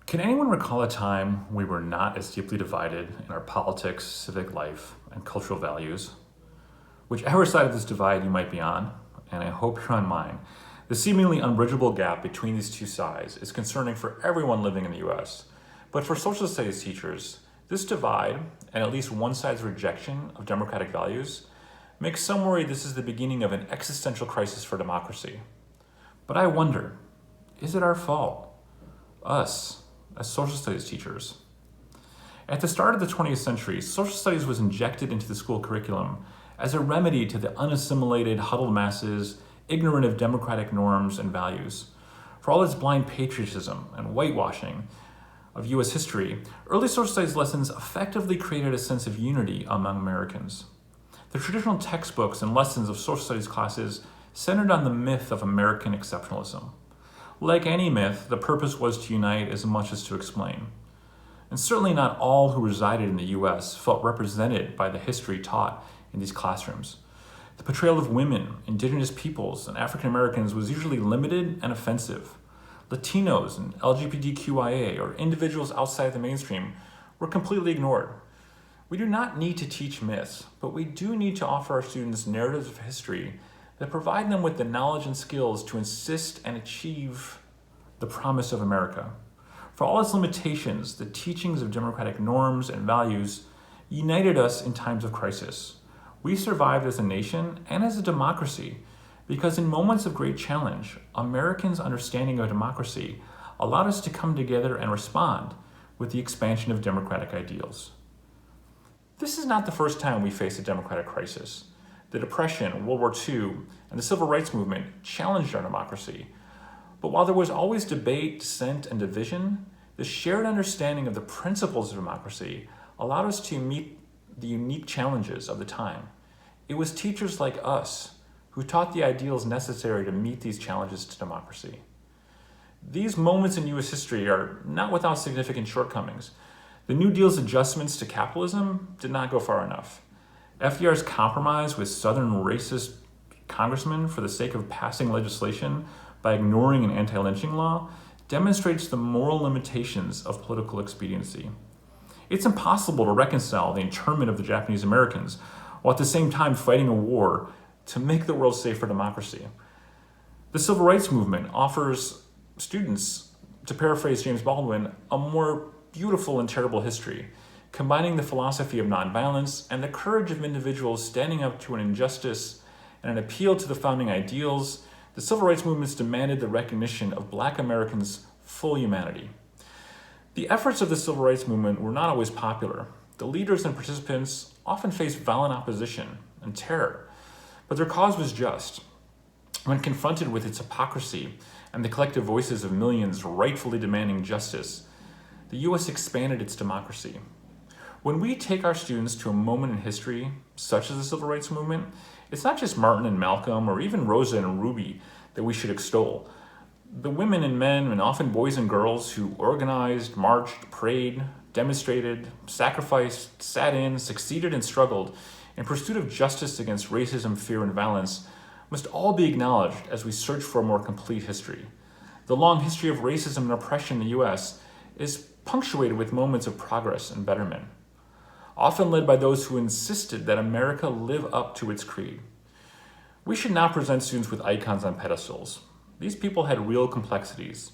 Can anyone recall a time we were not as deeply divided in our politics, civic life, and cultural values? Whichever side of this divide you might be on, and I hope you're on mine, the seemingly unbridgeable gap between these two sides is concerning for everyone living in the US. But for social studies teachers, this divide, and at least one side's rejection of democratic values, makes some worry this is the beginning of an existential crisis for democracy. But I wonder, is it our fault? Us, as social studies teachers. At the start of the 20th century, social studies was injected into the school curriculum as a remedy to the unassimilated, huddled masses, ignorant of democratic norms and values. For all its blind patriotism and whitewashing of US history, early social studies lessons effectively created a sense of unity among Americans. The traditional textbooks and lessons of social studies classes centered on the myth of American exceptionalism. Like any myth, the purpose was to unite as much as to explain. And certainly not all who resided in the US felt represented by the history taught in these classrooms. The portrayal of women, indigenous peoples, and African Americans was usually limited and offensive. Latinos and LGBTQIA, or individuals outside the mainstream, were completely ignored. We do not need to teach myths, but we do need to offer our students narratives of history that provide them with the knowledge and skills to insist and achieve the promise of America. For all its limitations, the teachings of democratic norms and values united us in times of crisis. We survived as a nation and as a democracy because in moments of great challenge, Americans' understanding of democracy allowed us to come together and respond with the expansion of democratic ideals. This is not the first time we face a democratic crisis. The Depression, World War II, and the Civil Rights Movement challenged our democracy. But while there was always debate, dissent, and division, the shared understanding of the principles of democracy allowed us to meet the unique challenges of the time. It was teachers like us who taught the ideals necessary to meet these challenges to democracy. These moments in US history are not without significant shortcomings. The New Deal's adjustments to capitalism did not go far enough. FDR's compromise with Southern racist congressmen for the sake of passing legislation by ignoring an anti-lynching law demonstrates the moral limitations of political expediency. It's impossible to reconcile the internment of the Japanese Americans while at the same time fighting a war to make the world safe for democracy. The Civil Rights Movement offers students, to paraphrase James Baldwin, a more beautiful and terrible history, combining the philosophy of nonviolence and the courage of individuals standing up to an injustice and an appeal to the founding ideals. The civil rights movements demanded the recognition of Black Americans' full humanity. The efforts of the civil rights movement were not always popular. The leaders and participants often faced violent opposition and terror, but their cause was just. When confronted with its hypocrisy and the collective voices of millions rightfully demanding justice, the US expanded its democracy. When we take our students to a moment in history, such as the Civil Rights Movement, it's not just Martin and Malcolm or even Rosa and Ruby that we should extol. The women and men, and often boys and girls, who organized, marched, prayed, demonstrated, sacrificed, sat in, succeeded, and struggled in pursuit of justice against racism, fear, and violence must all be acknowledged as we search for a more complete history. The long history of racism and oppression in the US is punctuated with moments of progress and betterment, often led by those who insisted that America live up to its creed. We should not present students with icons on pedestals. These people had real complexities.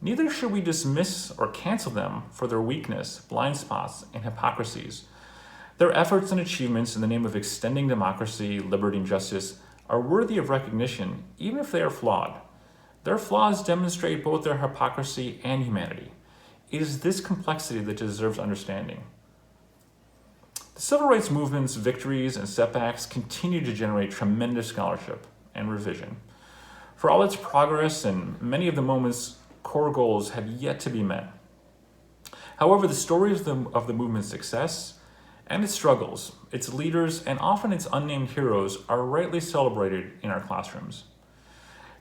Neither should we dismiss or cancel them for their weakness, blind spots, and hypocrisies. Their efforts and achievements in the name of extending democracy, liberty, and justice are worthy of recognition, even if they are flawed. Their flaws demonstrate both their hypocrisy and humanity. It is this complexity that deserves understanding. The civil rights movement's victories and setbacks continue to generate tremendous scholarship and revision. For all its progress and many of the movement's core goals have yet to be met. However, the stories of the movement's success and its struggles, its leaders, and often its unnamed heroes are rightly celebrated in our classrooms.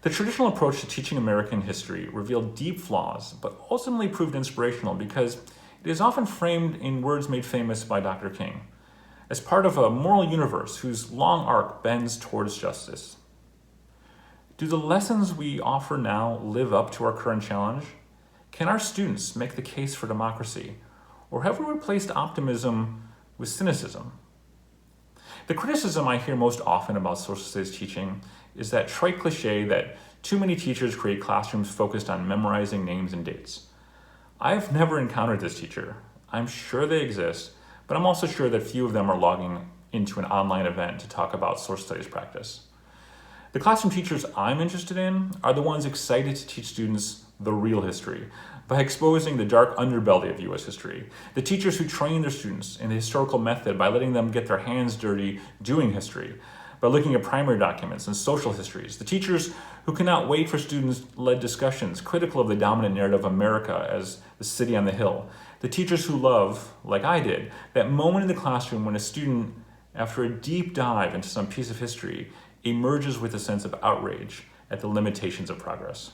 The traditional approach to teaching American history revealed deep flaws, but ultimately proved inspirational because it is often framed in words made famous by Dr. King, as part of a moral universe whose long arc bends towards justice. Do the lessons we offer now live up to our current challenge? Can our students make the case for democracy? Or have we replaced optimism with cynicism? The criticism I hear most often about social studies teaching is that trite cliche that too many teachers create classrooms focused on memorizing names and dates. I've never encountered this teacher. I'm sure they exist, but I'm also sure that few of them are logging into an online event to talk about social studies practice. The classroom teachers I'm interested in are the ones excited to teach students the real history by exposing the dark underbelly of US history. The teachers who train their students in the historical method by letting them get their hands dirty doing history, by looking at primary documents and social histories. The teachers who cannot wait for students-led discussions critical of the dominant narrative of America as the city on the hill. The teachers who love, like I did, that moment in the classroom when a student, after a deep dive into some piece of history, emerges with a sense of outrage at the limitations of progress.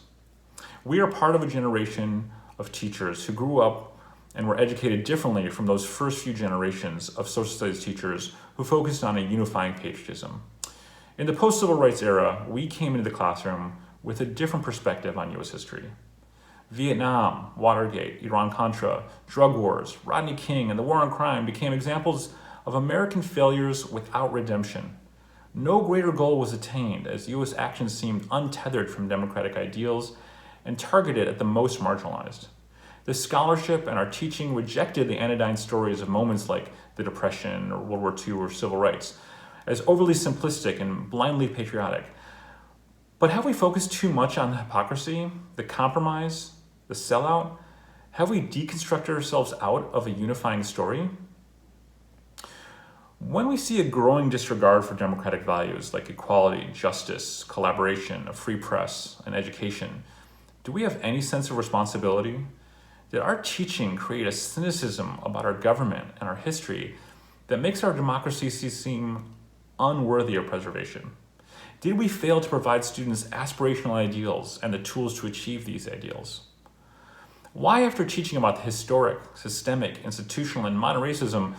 We are part of a generation of teachers who grew up and were educated differently from those first few generations of social studies teachers who focused on a unifying patriotism. In the post-civil rights era, we came into the classroom with a different perspective on US history. Vietnam, Watergate, Iran-Contra, drug wars, Rodney King, and the war on crime became examples of American failures without redemption. No greater goal was attained as US actions seemed untethered from democratic ideals and targeted at the most marginalized. The scholarship and our teaching rejected the anodyne stories of moments like the Depression or World War II or civil rights as overly simplistic and blindly patriotic. But have we focused too much on the hypocrisy, the compromise, the sellout? Have we deconstructed ourselves out of a unifying story? When we see a growing disregard for democratic values like equality, justice, collaboration, a free press, and education, do we have any sense of responsibility? Did our teaching create a cynicism about our government and our history that makes our democracy seem unworthy of preservation? Did we fail to provide students aspirational ideals and the tools to achieve these ideals? Why, after teaching about the historic, systemic, institutional, and modern racism,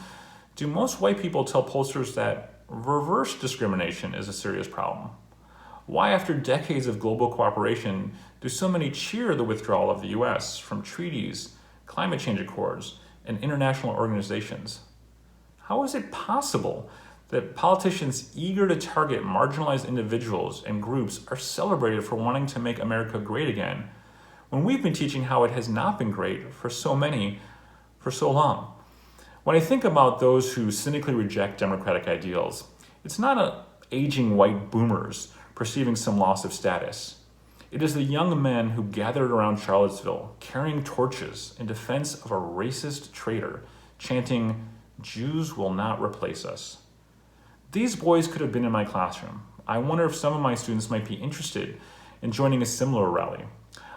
do most white people tell pollsters that reverse discrimination is a serious problem? Why, after decades of global cooperation, do so many cheer the withdrawal of the US from treaties, climate change accords, and international organizations? How is it possible that politicians eager to target marginalized individuals and groups are celebrated for wanting to make America great again, when we've been teaching how it has not been great for so many for so long? When I think about those who cynically reject democratic ideals, it's not aging white boomers perceiving some loss of status. It is the young men who gathered around Charlottesville carrying torches in defense of a racist traitor, chanting, "Jews will not replace us." These boys could have been in my classroom. I wonder if some of my students might be interested in joining a similar rally.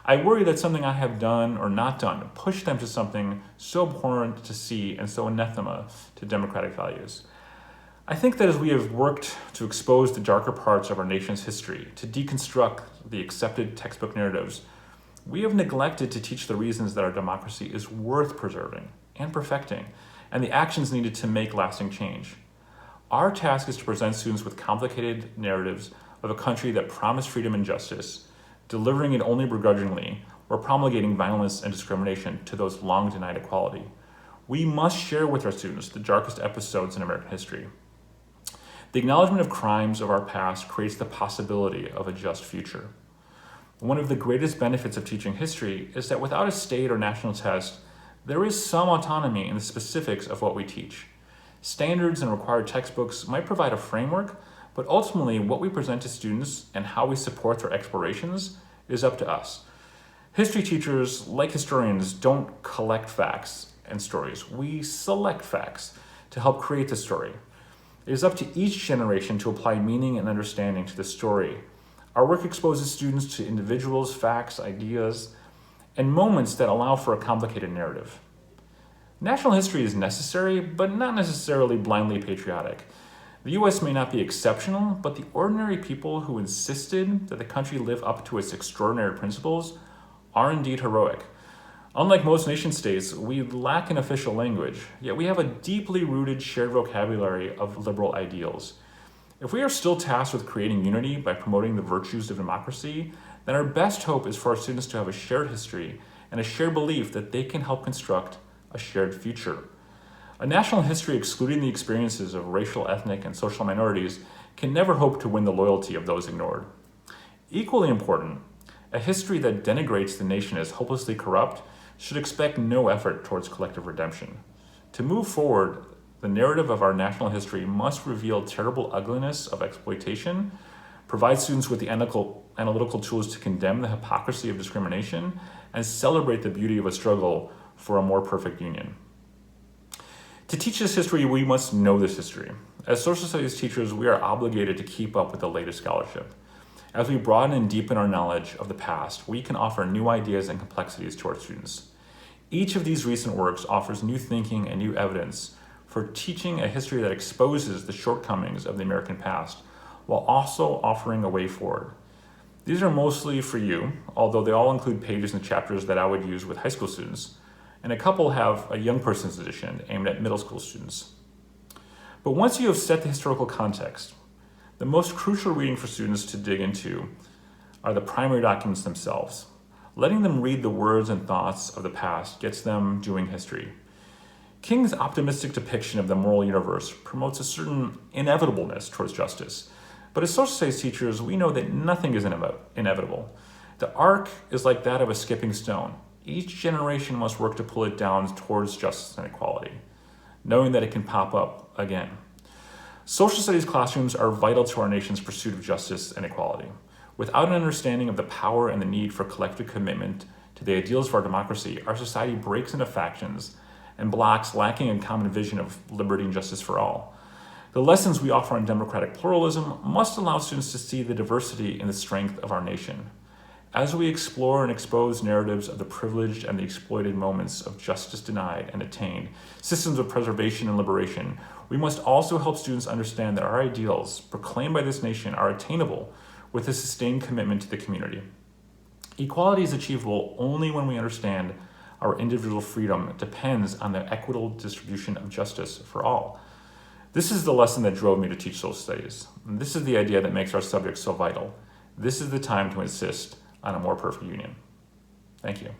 I worry that something I have done or not done pushed them to something so abhorrent to see and so anathema to democratic values. I think that as we have worked to expose the darker parts of our nation's history, to deconstruct the accepted textbook narratives, we have neglected to teach the reasons that our democracy is worth preserving and perfecting, and the actions needed to make lasting change. Our task is to present students with complicated narratives of a country that promised freedom and justice, delivering it only begrudgingly, or promulgating violence and discrimination to those long denied equality. We must share with our students the darkest episodes in American history. The acknowledgement of crimes of our past creates the possibility of a just future. One of the greatest benefits of teaching history is that without a state or national test, there is some autonomy in the specifics of what we teach. Standards and required textbooks might provide a framework, but ultimately what we present to students and how we support their explorations is up to us. History teachers, like historians, don't collect facts and stories. We select facts to help create the story. It is up to each generation to apply meaning and understanding to the story. Our work exposes students to individuals, facts, ideas, and moments that allow for a complicated narrative. National history is necessary, but not necessarily blindly patriotic. The US may not be exceptional, but the ordinary people who insisted that the country live up to its extraordinary principles are indeed heroic. Unlike most nation states, we lack an official language, yet we have a deeply rooted shared vocabulary of liberal ideals. If we are still tasked with creating unity by promoting the virtues of democracy, then our best hope is for our students to have a shared history and a shared belief that they can help construct a shared future. A national history excluding the experiences of racial, ethnic, and social minorities can never hope to win the loyalty of those ignored. Equally important, a history that denigrates the nation as hopelessly corrupt should expect no effort towards collective redemption. To move forward, the narrative of our national history must reveal terrible ugliness of exploitation, provide students with the analytical tools to condemn the hypocrisy of discrimination, and celebrate the beauty of a struggle for a more perfect union. To teach this history, we must know this history. As social studies teachers, we are obligated to keep up with the latest scholarship. As we broaden and deepen our knowledge of the past, we can offer new ideas and complexities to our students. Each of these recent works offers new thinking and new evidence for teaching a history that exposes the shortcomings of the American past, while also offering a way forward. These are mostly for you, although they all include pages and chapters that I would use with high school students, and a couple have a young person's edition aimed at middle school students. But once you have set the historical context, the most crucial reading for students to dig into are the primary documents themselves. Letting them read the words and thoughts of the past gets them doing history. King's optimistic depiction of the moral universe promotes a certain inevitableness towards justice. But as social studies teachers, we know that nothing is inevitable. The arc is like that of a skipping stone. Each generation must work to pull it down towards justice and equality, knowing that it can pop up again. Social studies classrooms are vital to our nation's pursuit of justice and equality. Without an understanding of the power and the need for collective commitment to the ideals of our democracy, our society breaks into factions and blocks lacking a common vision of liberty and justice for all. The lessons we offer on democratic pluralism must allow students to see the diversity and the strength of our nation. As we explore and expose narratives of the privileged and the exploited moments of justice denied and attained, systems of preservation and liberation, we must also help students understand that our ideals, proclaimed by this nation, are attainable with a sustained commitment to the community. Equality is achievable only when we understand our individual freedom depends on the equitable distribution of justice for all. This is the lesson that drove me to teach social studies. And this is the idea that makes our subject so vital. This is the time to insist on a more perfect union. Thank you.